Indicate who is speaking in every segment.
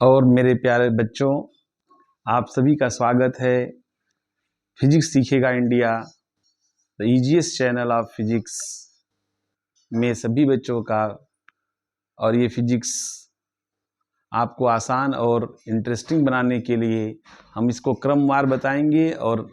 Speaker 1: और मेरे प्यारे बच्चों, आप सभी का स्वागत है फिजिक्स सीखेगा India, the easiest channel of physics में सभी बच्चों का। और ये फिजिक्स आपको आसान और इंटरेस्टिंग बनाने के लिए हम इसको क्रमवार बताएंगे, और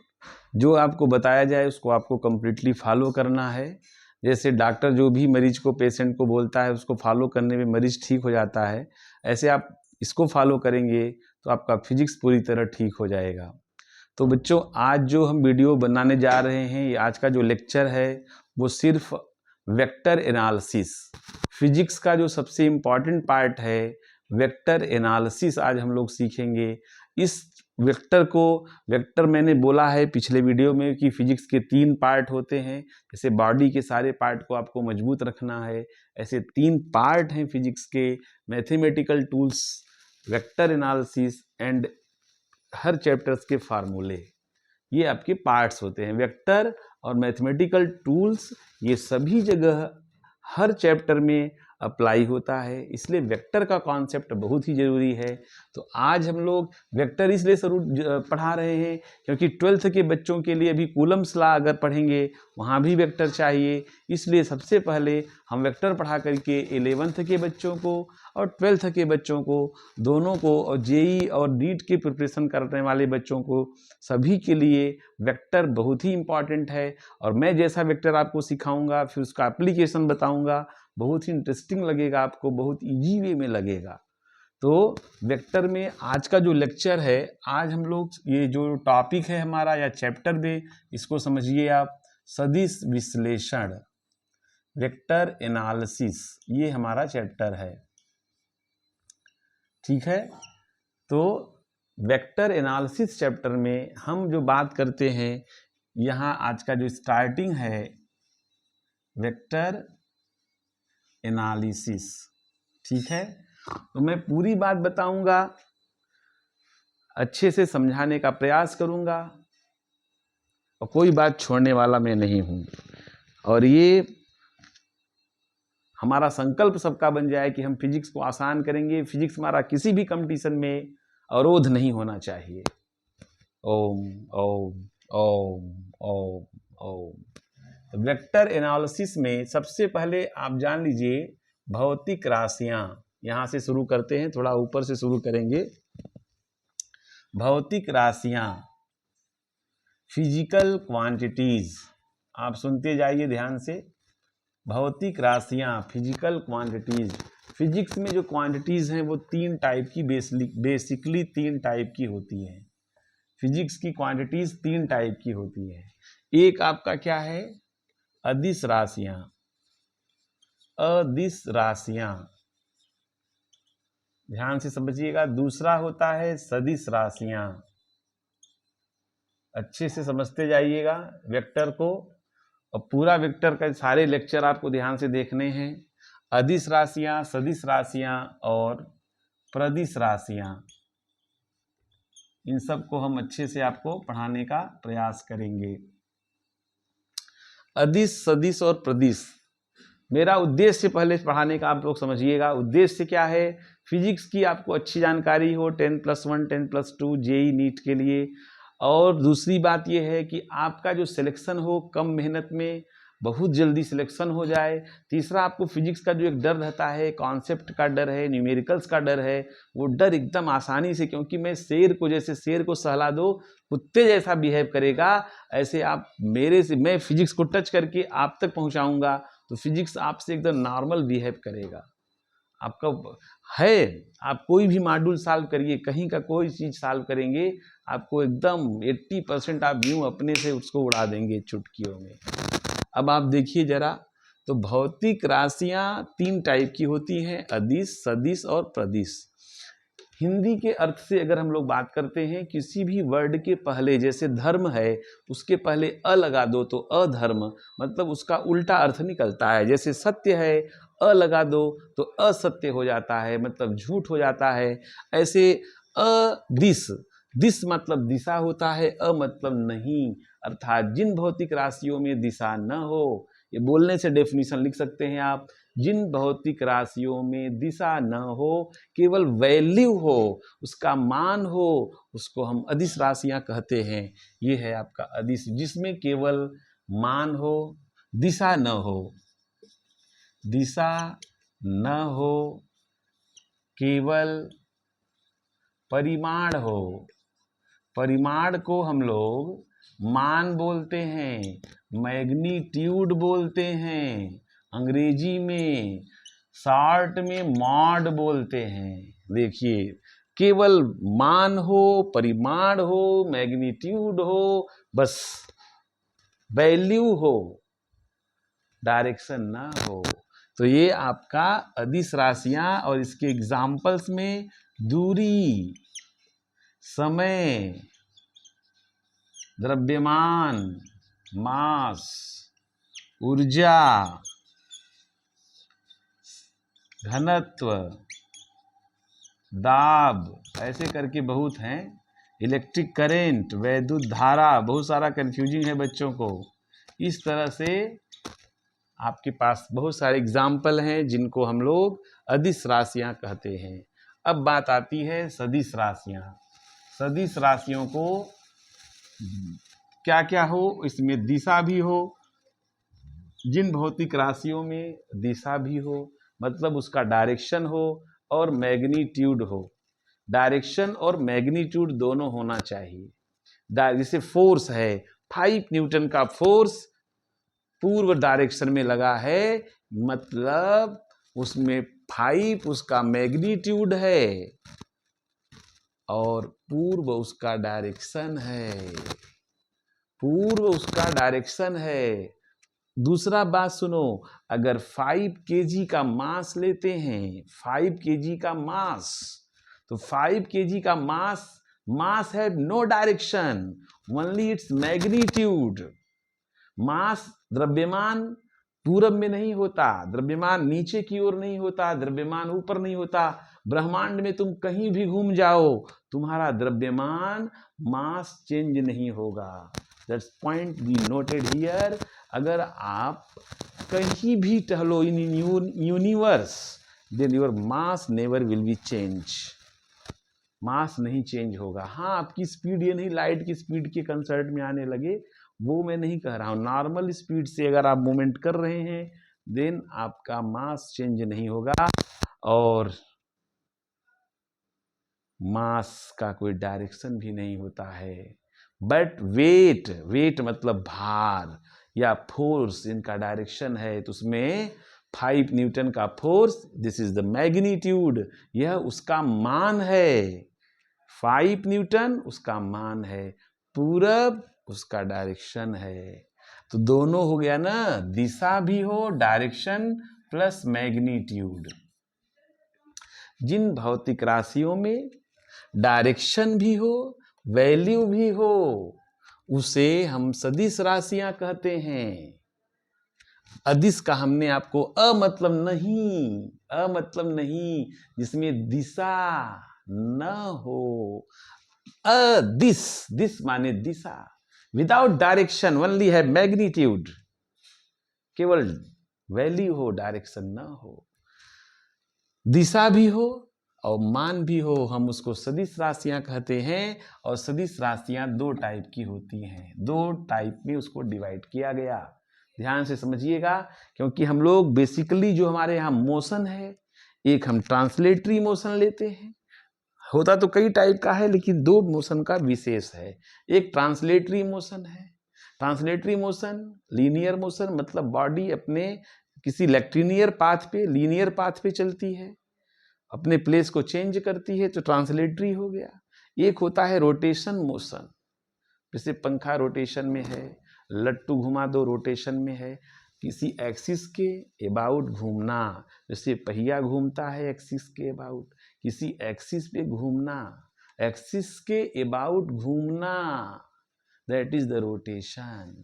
Speaker 1: जो आपको बताया जाए उसको आपको कम्प्लीटली फॉलो करना है। जैसे डॉक्टर जो भी मरीज को, पेशेंट को बोलता है, उसको फॉलो करने में मरीज ठीक हो जाता है, ऐसे आप इसको फॉलो करेंगे तो आपका फिजिक्स पूरी तरह ठीक हो जाएगा। तो बच्चों, आज जो हम वीडियो बनाने जा रहे हैं, आज का जो लेक्चर है वो सिर्फ वेक्टर एनालिसिस, फिजिक्स का जो सबसे इम्पॉर्टेंट पार्ट है वेक्टर एनालिसिस, आज हम लोग सीखेंगे। इस वेक्टर मैंने बोला है पिछले वीडियो में कि फिजिक्स के 3 पार्ट होते हैं। जैसे बॉडी के सारे पार्ट को आपको मजबूत रखना है, ऐसे 3 पार्ट हैं फिजिक्स के: mathematical tools, vector analysis and her chapters के फार्मूले। ये आपके पार्ट्स होते हैं। वेक्टर और मैथमेटिकल टूल्स ये सभी जगह हर चैप्टर में अप्लाई होता है, इसलिए वेक्टर का कॉन्सेप्ट बहुत ही ज़रूरी है। तो आज हम लोग वेक्टर इसलिए पढ़ा रहे हैं क्योंकि 12th के बच्चों के लिए अभी कूलम्स लॉ अगर पढ़ेंगे वहाँ भी वेक्टर चाहिए, इसलिए सबसे पहले हम वेक्टर पढ़ा करके 11th के बच्चों को और 12th के बच्चों को, दोनों को, और जेई और नीट की प्रिपरेशन करने वाले बच्चों को, सभी के लिए वेक्टर बहुत ही इम्पॉर्टेंट है। और मैं जैसा वेक्टर आपको सिखाऊंगा, फिर उसका एप्लीकेशन बताऊंगा, बहुत ही इंटरेस्टिंग लगेगा आपको, बहुत इजी वे में लगेगा। तो वेक्टर में आज का जो लेक्चर है, आज हम लोग ये जो टॉपिक है हमारा या चैप्टर में, इसको समझिए आप, सदिश विश्लेषण, वेक्टर एनालिसिस, ये हमारा चैप्टर है। ठीक है, तो वेक्टर एनालिसिस चैप्टर में हम जो बात करते हैं, यहाँ आज का जो स्टार्टिंग है वेक्टर एनालिसिस। ठीक है, तो मैं पूरी बात बताऊंगा, अच्छे से समझाने का प्रयास करूंगा और कोई बात छोड़ने वाला मैं नहीं हूं। और ये हमारा संकल्प सबका बन जाए कि हम फिजिक्स को आसान करेंगे। फिजिक्स हमारा किसी भी कंपटीशन में अवरोध नहीं होना चाहिए। ओम ओम ओम ओम ओम। वेक्टर एनालिसिस में सबसे पहले आप जान लीजिए भौतिक राशियां, यहां से शुरू करते हैं, थोड़ा ऊपर से शुरू करेंगे। भौतिक राशियां, फिजिकल क्वांटिटीज, आप सुनते जाइए ध्यान से। भौतिक राशियां, फिजिकल क्वांटिटीज। फिजिक्स में जो क्वांटिटीज हैं वो 3 टाइप की, बेसिकली 3 टाइप की होती हैं। फिजिक्स की क्वांटिटीज 3 टाइप की होती है। एक आपका क्या है, अदिश राशियां, अदिश राशियां, ध्यान से समझिएगा। दूसरा होता है सदिश राशियां, अच्छे से समझते जाइएगा वेक्टर को, और पूरा वेक्टर का सारे लेक्चर आपको ध्यान से देखने हैं। अदिश राशियां, सदिश राशियां और प्रदिश राशियां, इन सब को हम अच्छे से आपको पढ़ाने का प्रयास करेंगे। अदिश, सदिश और प्रदिश, मेरा उद्देश्य पहले पढ़ाने का आप लोग समझिएगा। उद्देश्य क्या है, फिजिक्स की आपको अच्छी जानकारी हो, 10+1 10+2 जेई नीट के लिए। और दूसरी बात यह है कि आपका जो सिलेक्शन हो कम मेहनत में बहुत जल्दी सिलेक्शन हो जाए। तीसरा, आपको फिजिक्स का जो एक डर रहता है, कॉन्सेप्ट का डर है, न्यूमेरिकल्स का डर है, वो डर एकदम आसानी से, क्योंकि मैं शेर को, जैसे शेर को सहला दो कुत्ते जैसा बिहेव करेगा, ऐसे आप मेरे से, मैं फिजिक्स को टच करके आप तक पहुंचाऊंगा तो फिजिक्स आपसे एकदम नॉर्मल बिहेव करेगा। आपका है, आप कोई भी मॉड्यूल सॉल्व करिए, कहीं का कोई चीज़ सॉल्व करेंगे, आपको एकदम 80% आप यूँ अपने से उसको उड़ा देंगे चुटकियों में। अब आप देखिए जरा, तो भौतिक राशियां 3 टाइप की होती हैं, अदिश, सदिश और प्रदिश। हिंदी के अर्थ से अगर हम लोग बात करते हैं, किसी भी वर्ड के पहले, जैसे धर्म है, उसके पहले अ लगा दो तो अधर्म, मतलब उसका उल्टा अर्थ निकलता है। जैसे सत्य है, अ लगा दो तो असत्य हो जाता है, मतलब झूठ हो जाता है। ऐसे अदिश, दिश मतलब दिशा होता है, अ मतलब नहीं, अर्थात जिन भौतिक राशियों में दिशा न हो, ये बोलने से डेफिनेशन लिख सकते हैं आप, जिन भौतिक राशियों में दिशा न हो, केवल वैल्यू हो, उसका मान हो, उसको हम अदिश राशियां कहते हैं। ये है आपका अदिश, जिसमें केवल मान हो, दिशा न हो, दिशा न हो, केवल परिमाण हो। परिमाण को हम लोग मान बोलते हैं, मैग्नीट्यूड बोलते हैं, अंग्रेजी में शॉर्ट में मॉड बोलते हैं। देखिए, केवल मान हो, परिमाण हो, मैग्नीट्यूड हो, बस वैल्यू हो, डायरेक्शन ना हो। तो ये आपका अदिश राशियां, और इसके एग्जाम्पल्स में दूरी, समय, द्रव्यमान, मास, ऊर्जा, घनत्व, दाब, ऐसे करके बहुत हैं। इलेक्ट्रिक करंट, वैद्युत धारा, बहुत सारा कंफ्यूजिंग है बच्चों को। इस तरह से आपके पास बहुत सारे एग्जाम्पल हैं जिनको हम लोग अदिश राशियां कहते हैं। अब बात आती है सदिश राशियां। सदिश राशियों को क्या क्या हो, इसमें दिशा भी हो। जिन भौतिक राशियों में दिशा भी हो, मतलब उसका डायरेक्शन हो, और मैग्नीट्यूड हो। डायरेक्शन और मैग्नीट्यूड दोनों होना चाहिए। जैसे फोर्स है, 5 न्यूटन का फोर्स पूर्व डायरेक्शन में लगा है, मतलब उसमें 5 उसका मैग्नीट्यूड है और पूर्व उसका डायरेक्शन है, पूर्व उसका डायरेक्शन है। दूसरा बात सुनो, अगर 5 केजी का मास लेते हैं, 5 केजी का मास, तो 5 केजी का मास है no direction, only its magnitude. Mass, द्रव्यमान पूरब में नहीं होता, द्रव्यमान नीचे की ओर नहीं होता, द्रव्यमान ऊपर नहीं होता। ब्रह्मांड में तुम कहीं भी घूम जाओ, तुम्हारा द्रव्यमान, मास चेंज नहीं होगा। That's point be noted here. अगर आप कहीं भी टहलो in universe, then your mass never will be change. Mass नहीं चेंज होगा। हाँ, आपकी स्पीड, ये नहीं लाइट की स्पीड के कंसर्ट में आने लगे, वो मैं नहीं कह रहा हूँ। नॉर्मल स्पीड से अगर आप मूवमेंट कर रहे हैं, देन आपका मास चेंज नहीं होगा, और मास का कोई डायरेक्शन भी नहीं होता है। बट वेट मतलब भार या फोर्स, इनका डायरेक्शन है। तो उसमें 5 न्यूटन का force, this is the magnitude, यह उसका मान है। 5 न्यूटन उसका मान है, पूरब उसका डायरेक्शन है। तो दोनों हो गया ना, दिशा भी हो, डायरेक्शन प्लस मैग्नीट्यूड। जिन भौतिक राशियों में डायरेक्शन भी हो, वैल्यू भी हो, उसे हम सदिश राशियां कहते हैं। अदिश का हमने आपको मतलब नहीं, जिसमें दिशा न हो। दिस माने दिशा, विदाउट डायरेक्शन, ओनली है मैग्नीट्यूड, केवल वैल्यू हो, डायरेक्शन न हो। दिशा भी हो और मान भी हो, हम उसको सदिश राशियां कहते हैं। और सदिश राशियां 2 टाइप की होती हैं, 2 टाइप में उसको डिवाइड किया गया। ध्यान से समझिएगा, क्योंकि हम लोग बेसिकली जो हमारे यहाँ मोशन है, एक हम ट्रांसलेटरी मोशन लेते हैं, होता तो कई टाइप का है, लेकिन 2 मोशन का विशेष है। एक ट्रांसलेटरी मोशन है। ट्रांसलेटरी मोशन, लीनियर मोशन, मतलब बॉडी अपने किसी लेक्टिनियर पाथ पे, लीनियर पाथ पे चलती है, अपने प्लेस को चेंज करती है, तो ट्रांसलेटरी हो गया। एक होता है रोटेशन मोशन, जैसे पंखा रोटेशन में है, लट्टू घुमा दो रोटेशन में है, किसी एक्सिस के अबाउट घूमना, जैसे पहिया घूमता है एक्सिस के अबाउट, किसी एक्सिस पे घूमना, एक्सिस के अबाउट घूमना, दैट इज द रोटेशन।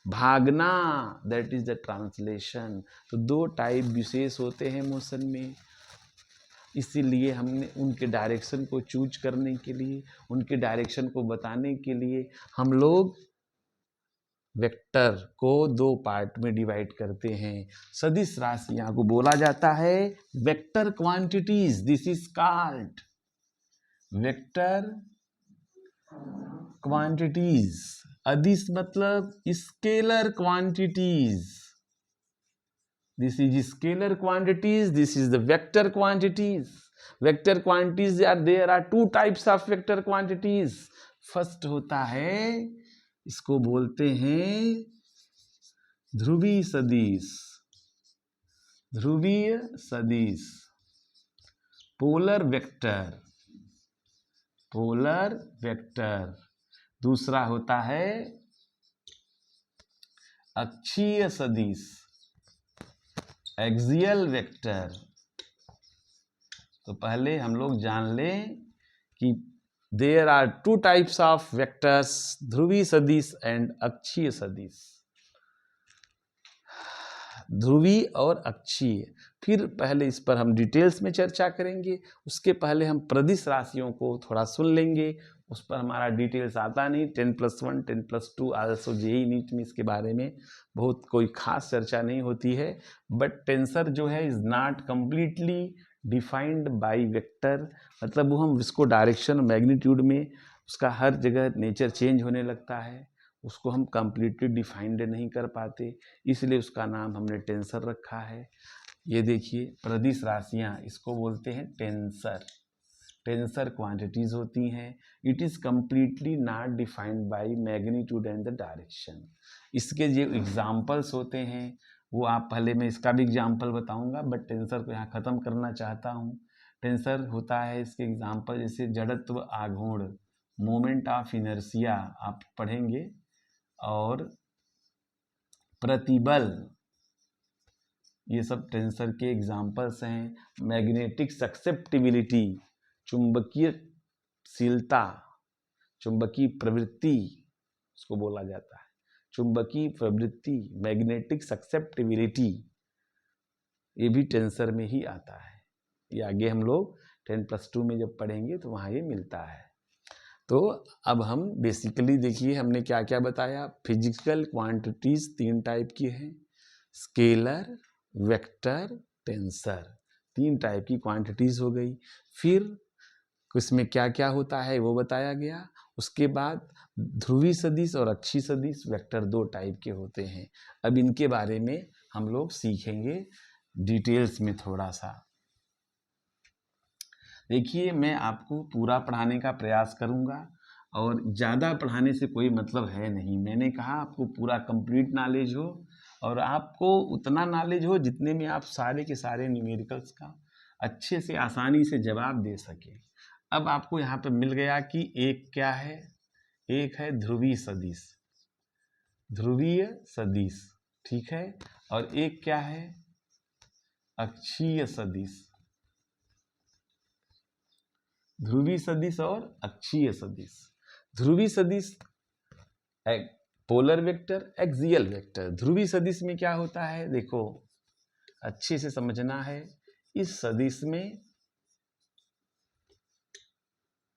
Speaker 1: भागना, दैट इज द ट्रांसलेशन। तो 2 टाइप विशेष होते हैं मोशन में, इसीलिए हमने उनके डायरेक्शन को चूज करने के लिए, उनके डायरेक्शन को बताने के लिए हम लोग वेक्टर को दो पार्ट में डिवाइड करते हैं। सदिश राशियां को बोला जाता है vector quantities. This is called vector quantities. अदिश मतलब scalar quantities. This is scalar quantities. This is the vector quantities. Vector quantities there are two types of vector quantities. First होता है, इसको बोलते हैं ध्रुवीय सदिश। ध्रुवीय सदिश पोलर वेक्टर। Polar vector. दूसरा होता है अक्षीय सदिश, एक्सियल वेक्टर। तो पहले हम लोग जान लें कि there are two types of vectors, ध्रुवीय सदिश एंड अक्षीय सदिश। ध्रुवीय और अक्षीय, फिर पहले इस पर हम डिटेल्स में चर्चा करेंगे। उसके पहले हम प्रदिश राशियों को थोड़ा सुन लेंगे, उस पर हमारा डिटेल्स आता नहीं। 10+1 10+2 आल्सो जेईई नीट में इसके बारे में बहुत कोई खास चर्चा नहीं होती है। बट टेंसर जो है is not completely defined by vector, मतलब वो हम इसको डायरेक्शन मैग्नीट्यूड में उसका हर जगह नेचर चेंज होने लगता है, उसको हम कम्प्लीटली डिफाइंड नहीं कर पाते, इसलिए उसका नाम हमने टेंसर रखा है। ये देखिए प्रदिश राशियाँ, इसको बोलते हैं टेंसर। टेंसर क्वांटिटीज होती हैं। It is completely not defined by magnitude and the direction. इसके जो एग्जाम्पल्स होते हैं वो आप पहले, मैं इसका भी एग्जाम्पल बताऊंगा, बट टेंसर को यहाँ ख़त्म करना चाहता हूँ। टेंसर होता है, इसके एग्जाम्पल जैसे जड़त्व आघूर्ण, मोमेंट ऑफ इनर्शिया आप पढ़ेंगे, और प्रतिबल, ये सब टेंसर के एग्जाम्पल्स हैं। मैग्नेटिक सक्सेप्टिबिलिटी, चुंबकीयशीलता, चुंबकीय प्रवृत्ति उसको बोला जाता है, चुंबकीय प्रवृत्ति, मैग्नेटिक सक्सेप्टिबिलिटी, ये भी टेंसर में ही आता है। ये आगे हम लोग 10+2 में जब पढ़ेंगे तो वहाँ ये मिलता है। तो अब हम बेसिकली देखिए हमने क्या क्या बताया। फिजिकल क्वांटिटीज 3 टाइप की हैं, स्केलर, वेक्टर, टेंसर, 3 टाइप की क्वांटिटीज हो गई। फिर इसमें क्या क्या होता है वो बताया गया। उसके बाद ध्रुवीय सदिश और अक्षीय सदिश वेक्टर 2 टाइप के होते हैं। अब इनके बारे में हम लोग सीखेंगे डिटेल्स में थोड़ा सा। देखिए मैं आपको पूरा पढ़ाने का प्रयास करूंगा, और ज़्यादा पढ़ाने से कोई मतलब है नहीं। मैंने कहा आपको पूरा कंप्लीट नॉलेज हो, और आपको उतना नॉलेज हो जितने में आप सारे के सारे न्यूमेरिकल्स का अच्छे से आसानी से जवाब दे सकें। अब आपको यहाँ पे मिल गया कि एक क्या है, एक है ध्रुवीय सदिश, ध्रुवीय सदिश, ठीक है, और एक क्या है अक्षीय सदिश, ध्रुवीय सदिश और अक्षीय सदिश। ध्रुवीय सदिश पोलर वेक्टर, एक्सियल वेक्टर। ध्रुवीय सदिश में क्या होता है, देखो अच्छे से समझना है। इस सदिश में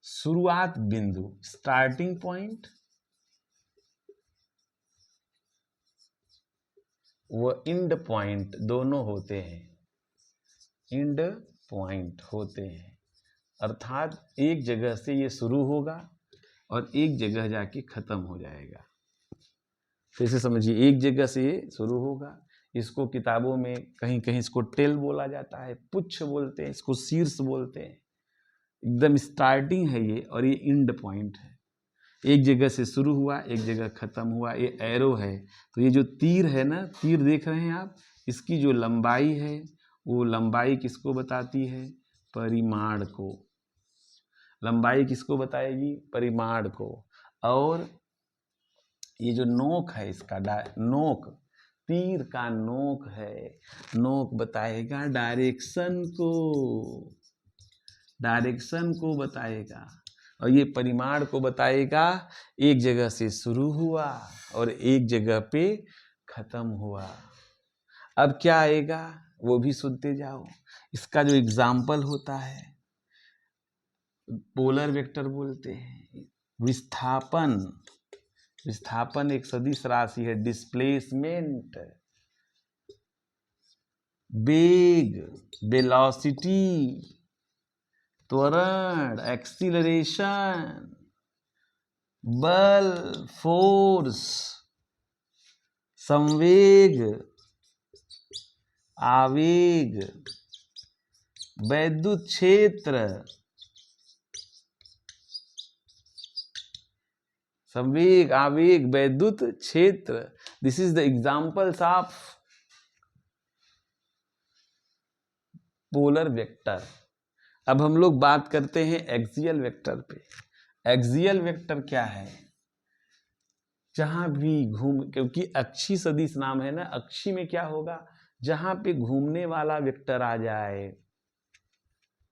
Speaker 1: शुरुआत बिंदु, स्टार्टिंग पॉइंट, व एंड पॉइंट दोनों होते हैं, एंड पॉइंट होते हैं। अर्थात एक जगह से ये शुरू होगा और एक जगह जाके खत्म हो जाएगा। फिर से समझिए, एक जगह से ये शुरू होगा, इसको किताबों में कहीं कहीं इसको टेल बोला जाता है, पुच्छ बोलते हैं, इसको शीर्ष बोलते हैं। एकदम स्टार्टिंग है ये, और ये एंड पॉइंट है। एक जगह से शुरू हुआ, एक जगह खत्म हुआ। ये एरो है, तो ये जो तीर है ना, तीर देख रहे हैं आप, इसकी जो लंबाई है वो लंबाई किसको बताती है, परिमाण को। लंबाई किसको बताएगी, परिमाण को। और ये जो नोक है इसका, नोक, तीर का नोक है, नोक बताएगा डायरेक्शन को, डायरेक्शन को बताएगा। और ये परिमाण को बताएगा, एक जगह से शुरू हुआ और एक जगह पे खत्म हुआ। अब क्या आएगा वो भी सुनते जाओ। इसका जो एग्जाम्पल होता है, पोलर वेक्टर बोलते हैं, विस्थापन, विस्थापन एक सदिश राशि है। डिस्प्लेसमेंट वेग, वेलोसिटी त्वरण, एक्सीलरेशन, बल फोर्स, संवेग, आवेग, वैद्युत क्षेत्र, संवेग, आवेग, वैद्युत क्षेत्र। This is the examples of polar vector. अब हम लोग बात करते हैं एक्सियल वेक्टर पे। एक्सियल वेक्टर क्या है? जहां भी घूम, क्योंकि अक्षी सदिश नाम है ना, अक्षी में क्या होगा? जहां पे घूमने वाला वेक्टर आ जाए,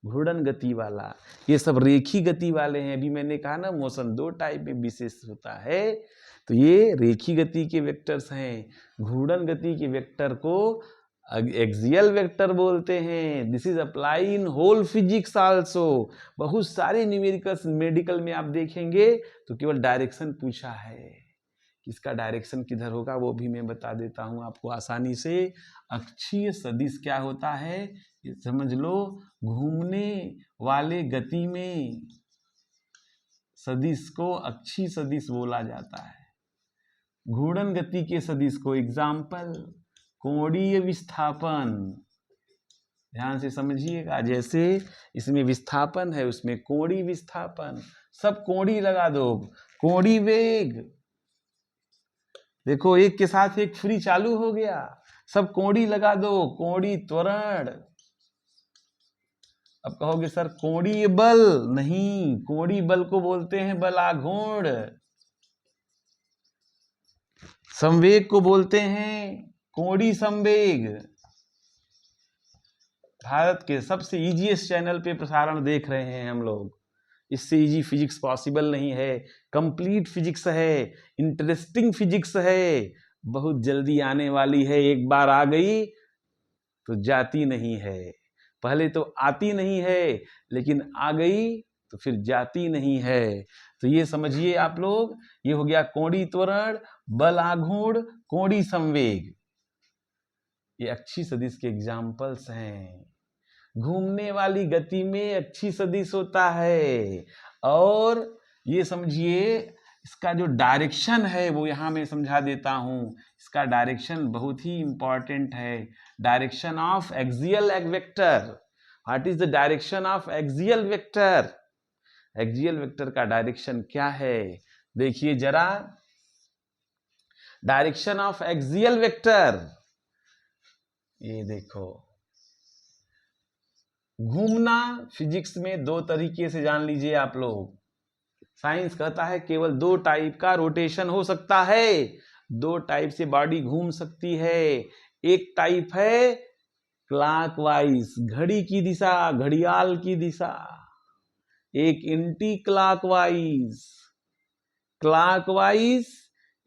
Speaker 1: घूर्णन गति वाला, ये सब रेखी गति वाले हैं। अभी मैंने कहा ना मोशन दो टाइप में विशेष होता है, तो ये रेखी गति के वेक्टर्स हैं। घूर्णन गति के वेक्टर को एक्सियल वेक्टर बोलते हैं। This is apply in whole physics also. बहुत सारे न्यूमेरिकल्स मेडिकल में आप देखेंगे तो केवल डायरेक्शन पूछा है, इसका डायरेक्शन किधर होगा वो भी मैं बता देता हूं आपको आसानी से। अक्षीय सदिश क्या होता है ये समझ लो। घूमने वाले गति में सदिश को अक्षीय सदिश बोला जाता है। घूर्णन गति के सदिश को, एग्जाम्पल कोणीय विस्थापन, ध्यान से समझिएगा। जैसे इसमें विस्थापन है, उसमें कोणीय विस्थापन, सब कोणीय लगा दो। कोणीय वेग, देखो एक के साथ एक फ्री चालू हो गया, सब कोणीय लगा दो। कोणीय त्वरण, अब कहोगे सर कोणीय बल, नहीं, कोणीय बल को बोलते हैं बलाघूर्ण। संवेग को बोलते हैं कोणीय संवेग। भारत के सबसे इजीएस्ट चैनल पे प्रसारण देख रहे हैं हम लोग। इससे इजी फिजिक्स पॉसिबल नहीं है। कंप्लीट फिजिक्स है, इंटरेस्टिंग फिजिक्स है, बहुत जल्दी आने वाली है। एक बार आ गई तो जाती नहीं है। पहले तो आती नहीं है, लेकिन आ गई तो फिर जाती नहीं है। तो ये समझिए आप लोग, ये हो गया कोणीय त्वरण, बल आघूर्ण, कोणीय संवेग। ये अक्षीय सदिश के एग्जाम्पल्स हैं। घूमने वाली गति में अक्षीय सदिश होता है। और ये समझिए इसका जो डायरेक्शन है वो यहां मैं समझा देता हूं। इसका डायरेक्शन बहुत ही इंपॉर्टेंट है। Direction of axial vector. What is the direction of axial vector? Axial vector का डायरेक्शन क्या है देखिए जरा। डायरेक्शन ऑफ एक्सियल वेक्टर, ये देखो, घूमना फिजिक्स में दो तरीके से जान लीजिए आप लोग। साइंस कहता है केवल दो टाइप का रोटेशन हो सकता है, दो टाइप से बॉडी घूम सकती है। एक टाइप है क्लॉकवाइज, घड़ी की दिशा, घड़ियाल की दिशा। एक anti clockwise, clockwise,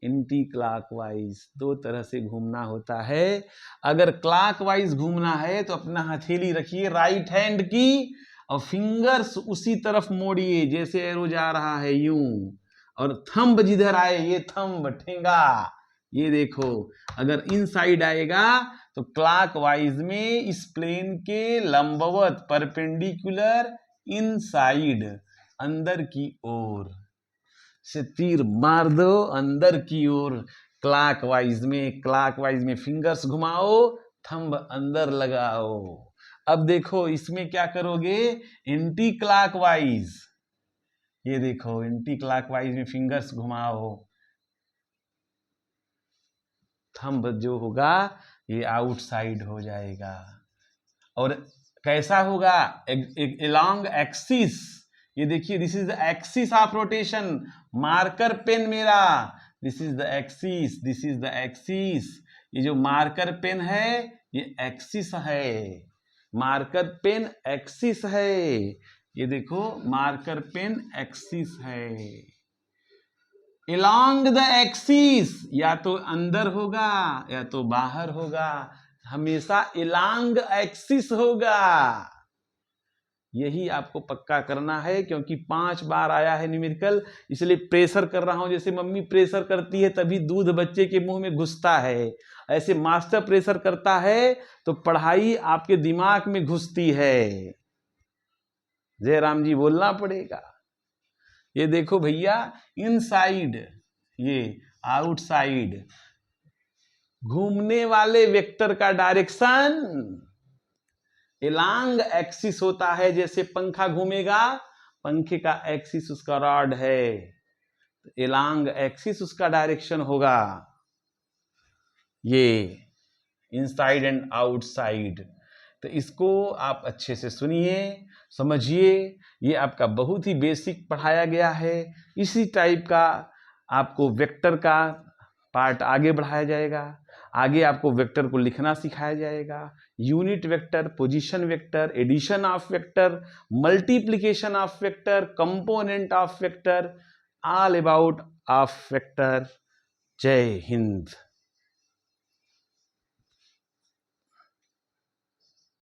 Speaker 1: anti clockwise, दो तरह से घूमना होता है। अगर क्लॉकवाइज घूमना है तो अपना हथेली रखिए राइट हैंड की और फिंगर्स उसी तरफ मोड़िए जैसे एरो जा रहा है यूं, और थंब जिधर आए, ये थंब ठेंगा, ये देखो, अगर इन साइड आएगा तो क्लॉकवाइज में इस प्लेन के लंबवत, परपेंडिकुलर, इनसाइड, अंदर की ओर से तीर मार दो, अंदर की ओर। क्लॉकवाइज में, क्लॉकवाइज में फिंगर्स घुमाओ, थंब अंदर लगाओ। अब देखो इसमें क्या करोगे, एंटी क्लॉकवाइज, ये देखो एंटी क्लॉकवाइज में फिंगर्स घुमाओ, थंब जो होगा ये आउटसाइड हो जाएगा। और कैसा होगा, एलॉन्ग एक्सिस, ये देखिए this is the axis of rotation. Marker pen मेरा, this is the axis, this is the axis. ये जो मार्कर पेन है ये एक्सिस है, मार्कर पेन एक्सिस है। ये देखो मार्कर पेन एक्सिस है। along द एक्सिस, या तो अंदर होगा या तो बाहर होगा, हमेशा along एक्सिस होगा। यही आपको पक्का करना है, क्योंकि 5 बार आया है न्यूमेरिकल, इसलिए प्रेशर कर रहा हूं। जैसे मम्मी प्रेशर करती है तभी दूध बच्चे के मुंह में घुसता है, ऐसे मास्टर प्रेशर करता है तो पढ़ाई आपके दिमाग में घुसती है। जयराम जी बोलना पड़ेगा। ये देखो भैया, इनसाइड, ये आउटसाइड, घूमने वाले वेक्टर का डायरेक्शन एलांग एक्सिस होता है। जैसे पंखा घूमेगा, पंखे का एक्सिस उसका रॉड है, एलांग एक्सिस उसका डायरेक्शन होगा। ये इनसाइड एंड आउटसाइड, तो इसको आप अच्छे से सुनिए, समझिए। ये आपका बहुत ही बेसिक पढ़ाया गया है। इसी टाइप का आपको वेक्टर का पार्ट आगे बढ़ाया जाएगा। आगे आपको वेक्टर को लिखना सिखाया जाएगा। Unit vector, position vector, addition of vector, multiplication of vector, component of vector, all about of vector. जय हिंद।